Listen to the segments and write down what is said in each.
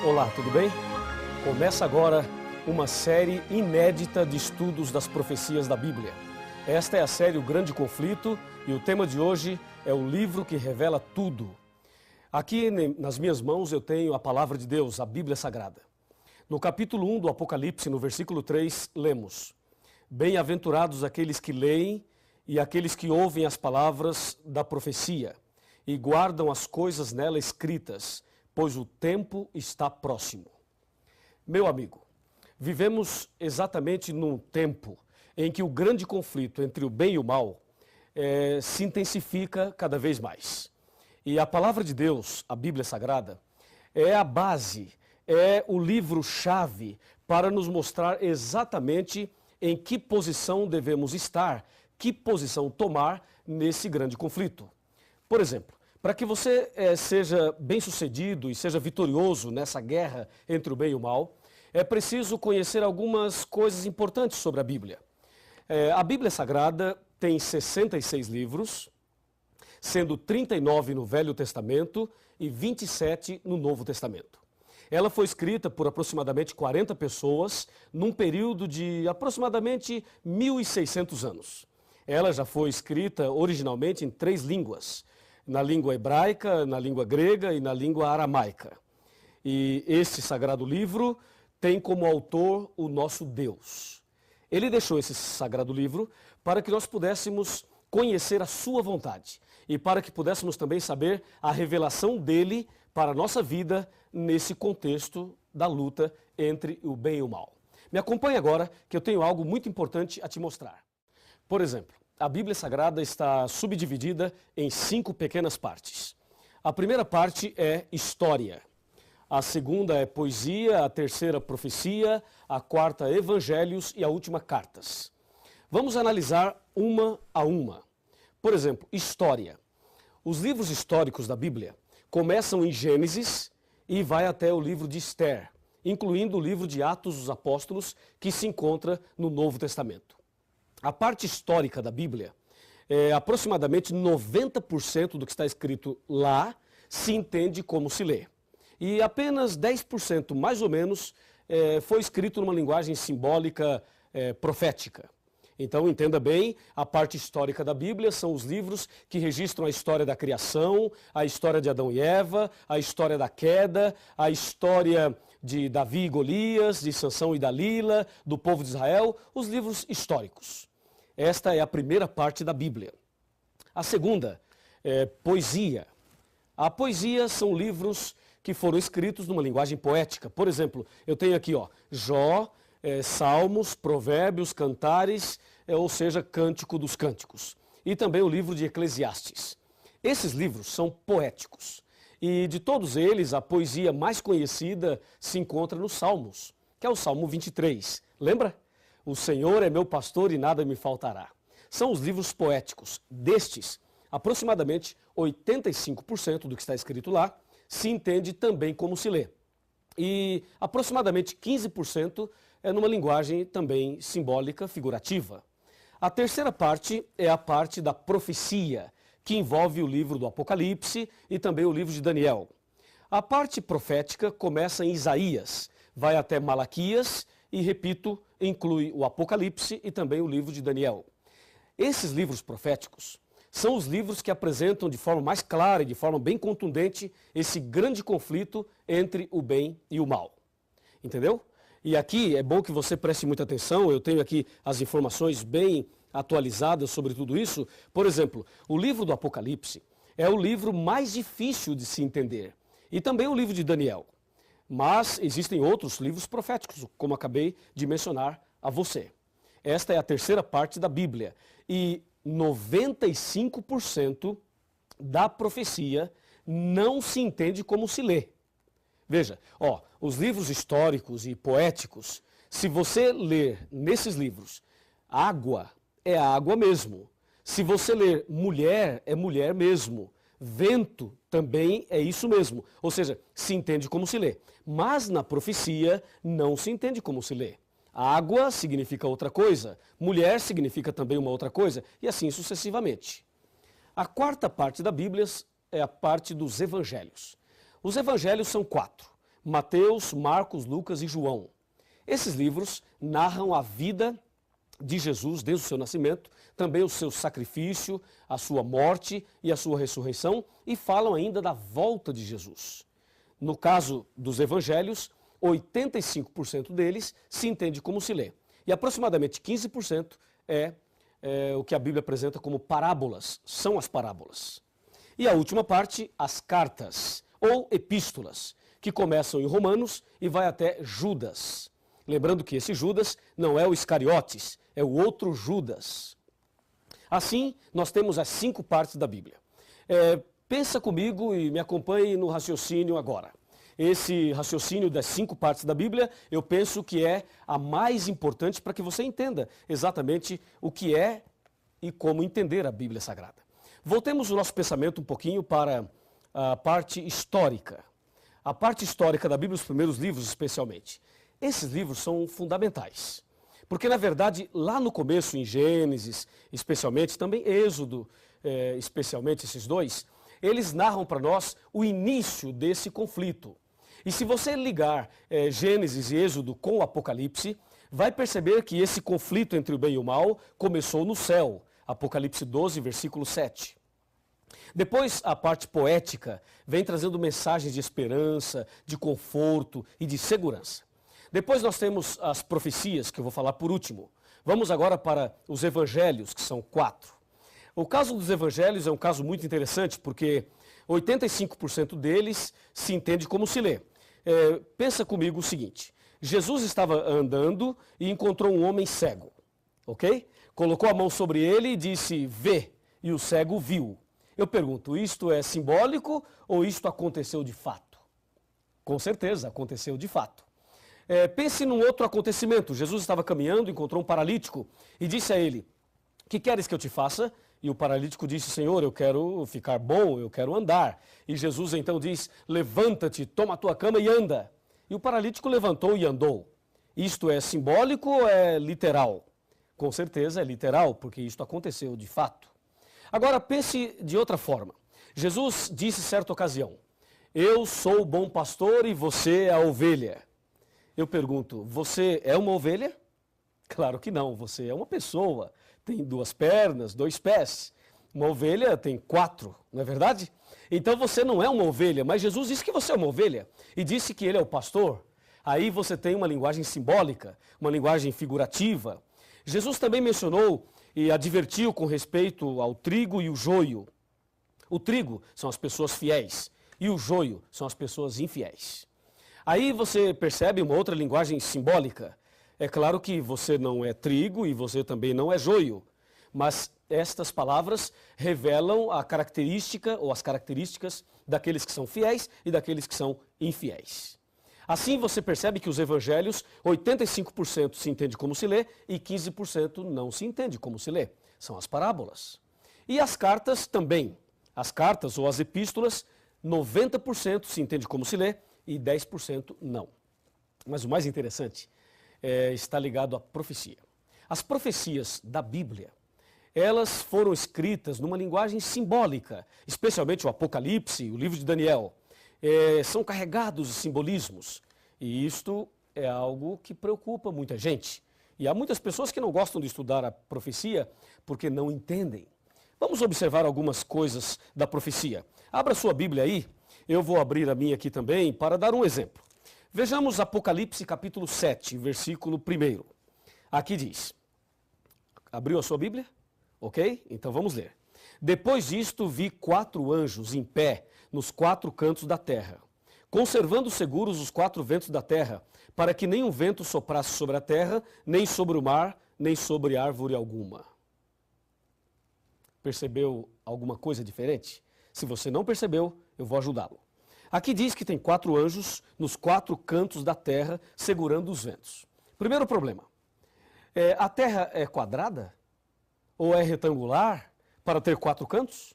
Olá, tudo bem? Começa agora uma série inédita de estudos das profecias da Bíblia. Esta é a série O Grande Conflito e o tema de hoje é o livro que revela tudo. Aqui nas minhas mãos eu tenho a palavra de Deus, a Bíblia Sagrada. No capítulo 1 do Apocalipse, no versículo 3, lemos: Bem-aventurados aqueles que leem e aqueles que ouvem as palavras da profecia e guardam as coisas nela escritas, pois o tempo está próximo. Meu amigo, vivemos exatamente num tempo em que o grande conflito entre o bem e o mal se intensifica cada vez mais. E a palavra de Deus, a Bíblia Sagrada, é a base, é o livro-chave para nos mostrar exatamente em que posição devemos estar, que posição tomar nesse grande conflito. Por exemplo, para que você seja bem-sucedido e seja vitorioso nessa guerra entre o bem e o mal, é preciso conhecer algumas coisas importantes sobre a Bíblia. A Bíblia Sagrada tem 66 livros, sendo 39 no Velho Testamento e 27 no Novo Testamento. Ela foi escrita por aproximadamente 40 pessoas num período de aproximadamente 1.600 anos. Ela já foi escrita originalmente em 3 línguas, na língua hebraica, na língua grega e na língua aramaica. E este sagrado livro tem como autor o nosso Deus. Ele deixou esse sagrado livro para que nós pudéssemos conhecer a sua vontade e para que pudéssemos também saber a revelação dele para a nossa vida nesse contexto da luta entre o bem e o mal. Me acompanhe agora que eu tenho algo muito importante a te mostrar. Por exemplo, a Bíblia Sagrada está subdividida em 5 pequenas partes. A primeira parte é história. A segunda é poesia, a terceira profecia, a quarta evangelhos e a última cartas. Vamos analisar uma a uma. Por exemplo, história. Os livros históricos da Bíblia começam em Gênesis e vai até o livro de Esther, incluindo o livro de Atos dos Apóstolos, que se encontra no Novo Testamento. A parte histórica da Bíblia, aproximadamente 90% do que está escrito lá se entende como se lê. E apenas 10%, mais ou menos, foi escrito numa linguagem simbólica profética. Então, entenda bem, a parte histórica da Bíblia são os livros que registram a história da criação, a história de Adão e Eva, a história da queda, a história de Davi e Golias, de Sansão e Dalila, do povo de Israel, os livros históricos. Esta é a primeira parte da Bíblia. A segunda é poesia. A poesia são livros que foram escritos numa linguagem poética. Por exemplo, eu tenho aqui Jó, Salmos, Provérbios, Cantares, ou seja, Cântico dos Cânticos. E também o livro de Eclesiastes. Esses livros são poéticos. E de todos eles, a poesia mais conhecida se encontra nos Salmos, que é o Salmo 23. Lembra? O Senhor é meu pastor e nada me faltará. São os livros poéticos. Destes, aproximadamente 85% do que está escrito lá se entende também como se lê. E aproximadamente 15% é numa linguagem também simbólica, figurativa. A terceira parte é a parte da profecia, que envolve o livro do Apocalipse e também o livro de Daniel. A parte profética começa em Isaías, vai até Malaquias e, repito, inclui o Apocalipse e também o livro de Daniel. Esses livros proféticos são os livros que apresentam de forma mais clara e de forma bem contundente esse grande conflito entre o bem e o mal. Entendeu? E aqui é bom que você preste muita atenção, eu tenho aqui as informações bem atualizadas sobre tudo isso. Por exemplo, o livro do Apocalipse é o livro mais difícil de se entender. E também o livro de Daniel. Mas existem outros livros proféticos, como acabei de mencionar a você. Esta é a terceira parte da Bíblia. E 95% da profecia não se entende como se lê. Veja, os livros históricos e poéticos, se você ler nesses livros, água é água mesmo. Se você ler mulher, é mulher mesmo. Vento também é isso mesmo. Ou seja, se entende como se lê. Mas na profecia não se entende como se lê. Água significa outra coisa, mulher significa também uma outra coisa, e assim sucessivamente. A quarta parte da Bíblia é a parte dos evangelhos. Os evangelhos são 4, Mateus, Marcos, Lucas e João. Esses livros narram a vida de Jesus desde o seu nascimento, também o seu sacrifício, a sua morte e a sua ressurreição, e falam ainda da volta de Jesus. No caso dos evangelhos, 85% deles se entende como se lê. E aproximadamente 15% é o que a Bíblia apresenta como parábolas, são as parábolas. E a última parte, as cartas, ou epístolas, que começam em Romanos e vai até Judas. Lembrando que esse Judas não é o Iscariotes, é o outro Judas. Assim, nós temos as 5 partes da Bíblia. Pensa comigo e me acompanhe no raciocínio agora. Esse raciocínio das 5 partes da Bíblia, eu penso que é a mais importante para que você entenda exatamente o que é e como entender a Bíblia Sagrada. Voltemos o nosso pensamento um pouquinho para a parte histórica. A parte histórica da Bíblia, os primeiros livros especialmente. Esses livros são fundamentais. Porque, na verdade, lá no começo, em Gênesis, especialmente, também Êxodo, especialmente esses dois, eles narram para nós o início desse conflito. E se você ligar Gênesis e Êxodo com o Apocalipse, vai perceber que esse conflito entre o bem e o mal começou no céu. Apocalipse 12, versículo 7. Depois, a parte poética vem trazendo mensagens de esperança, de conforto e de segurança. Depois nós temos as profecias, que eu vou falar por último. Vamos agora para os evangelhos, que são 4. O caso dos evangelhos é um caso muito interessante, porque 85% deles se entende como se lê. Pensa comigo o seguinte, Jesus estava andando e encontrou um homem cego, ok? Colocou a mão sobre ele e disse, vê, e o cego viu. Eu pergunto, isto é simbólico ou isto aconteceu de fato? Com certeza, aconteceu de fato. Pense num outro acontecimento. Jesus estava caminhando, encontrou um paralítico e disse a ele, que queres que eu te faça? E o paralítico disse, Senhor, eu quero ficar bom, eu quero andar. E Jesus então diz, levanta-te, toma a tua cama e anda. E o paralítico levantou e andou. Isto é simbólico ou é literal? Com certeza é literal, porque isto aconteceu de fato. Agora pense de outra forma. Jesus disse certa ocasião, eu sou o bom pastor e você é a ovelha. Eu pergunto, você é uma ovelha? Claro que não, você é uma pessoa, tem 2 pernas, 2 pés. Uma ovelha tem 4, não é verdade? Então você não é uma ovelha, mas Jesus disse que você é uma ovelha e disse que ele é o pastor. Aí você tem uma linguagem simbólica, uma linguagem figurativa. Jesus também mencionou e advertiu com respeito ao trigo e o joio. O trigo são as pessoas fiéis e o joio são as pessoas infiéis. Aí você percebe uma outra linguagem simbólica. É claro que você não é trigo e você também não é joio, mas estas palavras revelam a característica ou as características daqueles que são fiéis e daqueles que são infiéis. Assim você percebe que os evangelhos, 85% se entende como se lê e 15% não se entende como se lê. São as parábolas. E as cartas também. As cartas ou as epístolas, 90% se entende como se lê e 10% não. Mas o mais interessante está ligado à profecia. As profecias da Bíblia, elas foram escritas numa linguagem simbólica, especialmente o Apocalipse, o livro de Daniel. São carregados de simbolismos. E isto é algo que preocupa muita gente. E há muitas pessoas que não gostam de estudar a profecia porque não entendem. Vamos observar algumas coisas da profecia. Abra sua Bíblia aí. Eu vou abrir a minha aqui também para dar um exemplo. Vejamos Apocalipse capítulo 7, versículo 1. Aqui diz. Abriu a sua Bíblia? Ok? Então vamos ler. Depois disto vi 4 anjos em pé nos 4 cantos da terra, conservando seguros os 4 ventos da terra, para que nenhum vento soprasse sobre a terra, nem sobre o mar, nem sobre árvore alguma. Percebeu alguma coisa diferente? Se você não percebeu, eu vou ajudá-lo. Aqui diz que tem 4 anjos nos 4 cantos da terra, segurando os ventos. Primeiro problema, a terra é quadrada? Ou é retangular para ter 4 cantos?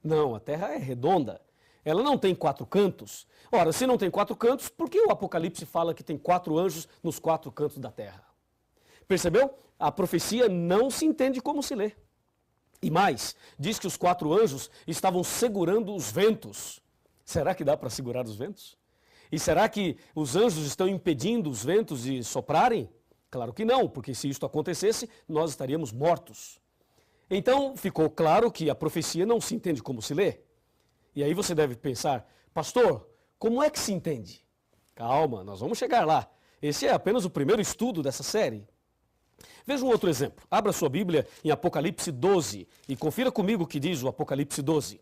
Não, a terra é redonda. Ela não tem 4 cantos. Ora, se não tem 4 cantos, por que o Apocalipse fala que tem 4 anjos nos 4 cantos da terra? Percebeu? A profecia não se entende como se lê. E mais, diz que os 4 anjos estavam segurando os ventos. Será que dá para segurar os ventos? E será que os anjos estão impedindo os ventos de soprarem? Claro que não, porque se isto acontecesse, nós estaríamos mortos. Então, ficou claro que a profecia não se entende como se lê. E aí você deve pensar, pastor, como é que se entende? Calma, nós vamos chegar lá. Esse é apenas o primeiro estudo dessa série. Veja um outro exemplo. Abra sua Bíblia em Apocalipse 12 e confira comigo o que diz o Apocalipse 12.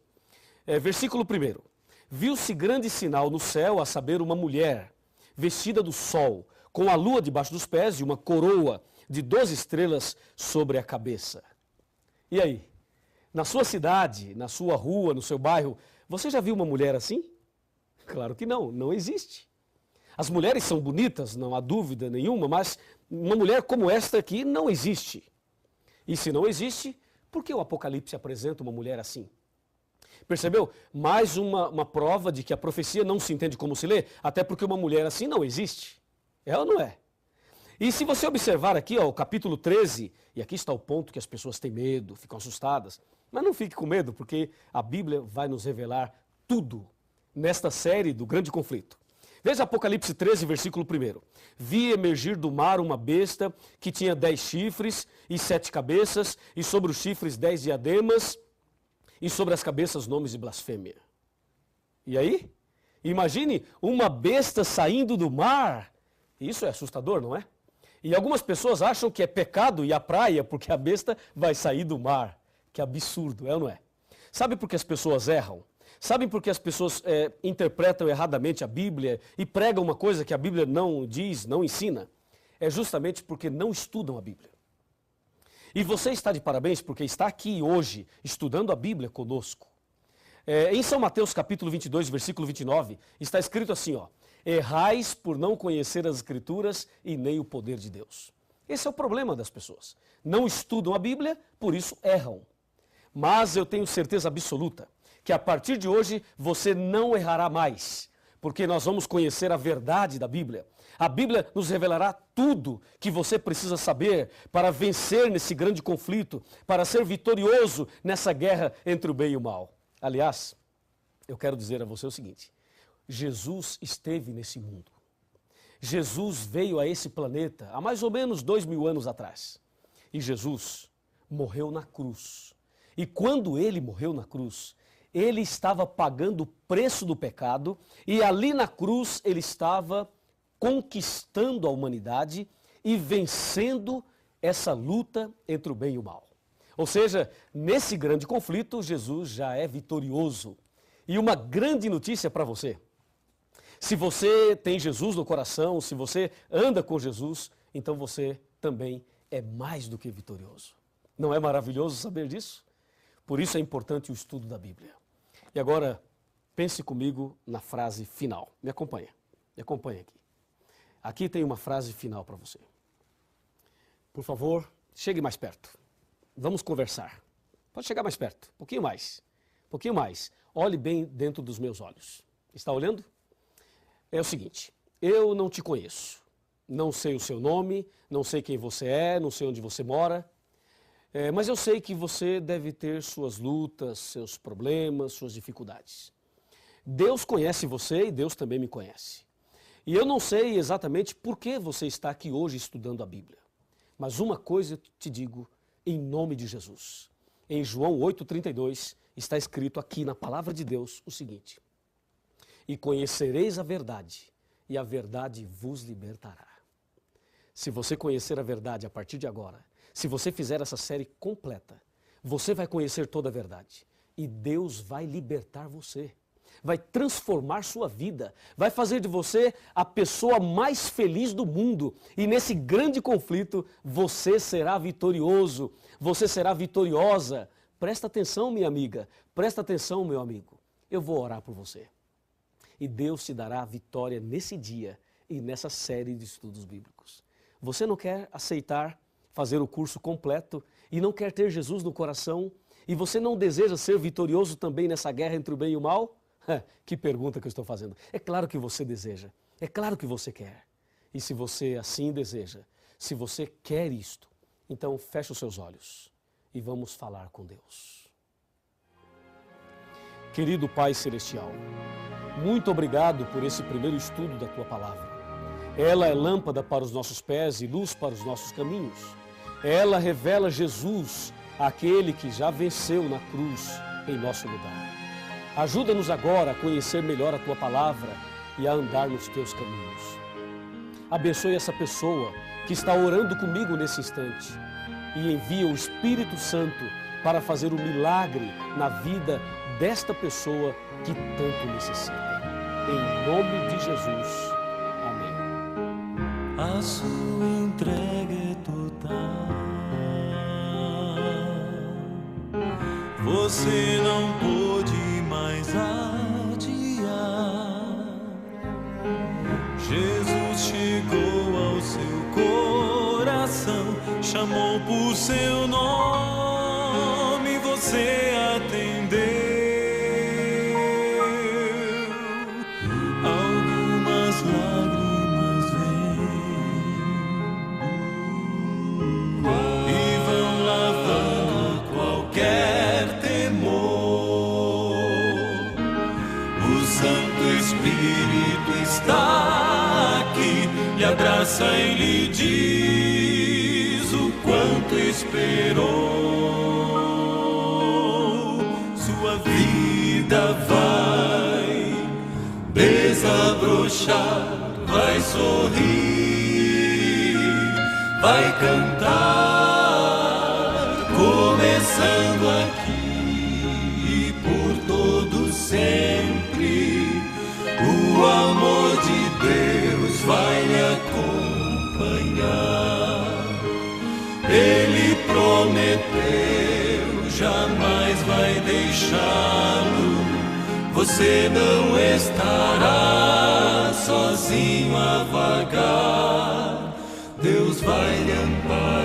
Versículo 1. Viu-se grande sinal no céu, a saber, uma mulher, vestida do sol, com a lua debaixo dos pés e uma coroa de 12 estrelas sobre a cabeça. E aí? Na sua cidade, na sua rua, no seu bairro, você já viu uma mulher assim? Claro que não, não existe. As mulheres são bonitas, não há dúvida nenhuma, mas uma mulher como esta aqui não existe. E se não existe, por que o Apocalipse apresenta uma mulher assim? Percebeu? Mais uma prova de que a profecia não se entende como se lê, até porque uma mulher assim não existe. É ou não é? E se você observar aqui, ó, o capítulo 13, e aqui está o ponto que as pessoas têm medo, ficam assustadas, mas não fique com medo, porque a Bíblia vai nos revelar tudo nesta série do grande conflito. Veja Apocalipse 13, versículo 1. Vi emergir do mar uma besta que tinha 10 chifres e 7 cabeças, e sobre os chifres 10 diademas, e sobre as cabeças nomes de blasfêmia. E aí? Imagine uma besta saindo do mar. Isso é assustador, não é? E algumas pessoas acham que é pecado ir à praia porque a besta vai sair do mar. Que absurdo, é ou não é? Sabe por que as pessoas erram? Sabem por que as pessoas interpretam erradamente a Bíblia e pregam uma coisa que a Bíblia não diz, não ensina? É justamente porque não estudam a Bíblia. E você está de parabéns porque está aqui hoje estudando a Bíblia conosco. Em São Mateus capítulo 22, versículo 29, está escrito assim, ó: errais por não conhecer as Escrituras e nem o poder de Deus. Esse é o problema das pessoas. Não estudam a Bíblia, por isso erram. Mas eu tenho certeza absoluta que a partir de hoje você não errará mais, porque nós vamos conhecer a verdade da Bíblia. A Bíblia nos revelará tudo que você precisa saber para vencer nesse grande conflito, para ser vitorioso nessa guerra entre o bem e o mal. Aliás, eu quero dizer a você o seguinte: Jesus esteve nesse mundo. Jesus veio a esse planeta há mais ou menos 2000 anos atrás. E Jesus morreu na cruz. E quando ele morreu na cruz, ele estava pagando o preço do pecado e ali na cruz ele estava conquistando a humanidade e vencendo essa luta entre o bem e o mal. Ou seja, nesse grande conflito, Jesus já é vitorioso. E uma grande notícia para você: se você tem Jesus no coração, se você anda com Jesus, então você também é mais do que vitorioso. Não é maravilhoso saber disso? Por isso é importante o estudo da Bíblia. E agora, pense comigo na frase final. Me acompanha aqui. Aqui tem uma frase final para você. Por favor, chegue mais perto. Vamos conversar. Pode chegar mais perto, um pouquinho mais. Um pouquinho mais. Olhe bem dentro dos meus olhos. Está olhando? É o seguinte: eu não te conheço. Não sei o seu nome, não sei quem você é, não sei onde você mora. Mas eu sei que você deve ter suas lutas, seus problemas, suas dificuldades. Deus conhece você e Deus também me conhece. E eu não sei exatamente por que você está aqui hoje estudando a Bíblia. Mas uma coisa eu te digo em nome de Jesus. Em João 8,32 está escrito aqui na palavra de Deus o seguinte: e conhecereis a verdade, e a verdade vos libertará. Se você conhecer a verdade a partir de agora, se você fizer essa série completa, você vai conhecer toda a verdade. E Deus vai libertar você. Vai transformar sua vida. Vai fazer de você a pessoa mais feliz do mundo. E nesse grande conflito, você será vitorioso. Você será vitoriosa. Presta atenção, minha amiga. Presta atenção, meu amigo. Eu vou orar por você. E Deus te dará a vitória nesse dia e nessa série de estudos bíblicos. Você não quer aceitar fazer o curso completo e não quer ter Jesus no coração e você não deseja ser vitorioso também nessa guerra entre o bem e o mal? Que pergunta que eu estou fazendo. É claro que você deseja, é claro que você quer. E se você assim deseja, se você quer isto, então feche os seus olhos e vamos falar com Deus. Querido Pai Celestial, muito obrigado por esse primeiro estudo da Tua Palavra. Ela é lâmpada para os nossos pés e luz para os nossos caminhos. Ela revela Jesus, aquele que já venceu na cruz em nosso lugar. Ajuda-nos agora a conhecer melhor a Tua Palavra e a andar nos Teus caminhos. Abençoe essa pessoa que está orando comigo nesse instante e envia o Espírito Santo para fazer o milagre na vida desta pessoa que tanto necessita. Em nome de Jesus. Amém. A sua entrega é total. Você não pôde mais adiar. Jesus chegou ao seu coração, chamou por seu nome, você atendeu. Algumas lágrimas vêm e vão lavando qualquer temor. O Santo Espírito está aqui, lhe abraça e lhe diz o quanto esperou. Sua vida vai desabrochar, vai sorrir, vai cantar, começando aqui e por todo sempre. O amor de Deus vai lhe acompanhar. Ele prometeu, jamais vai deixá-lo. Você não estará sozinho a vagar. Deus vai lhe amparar.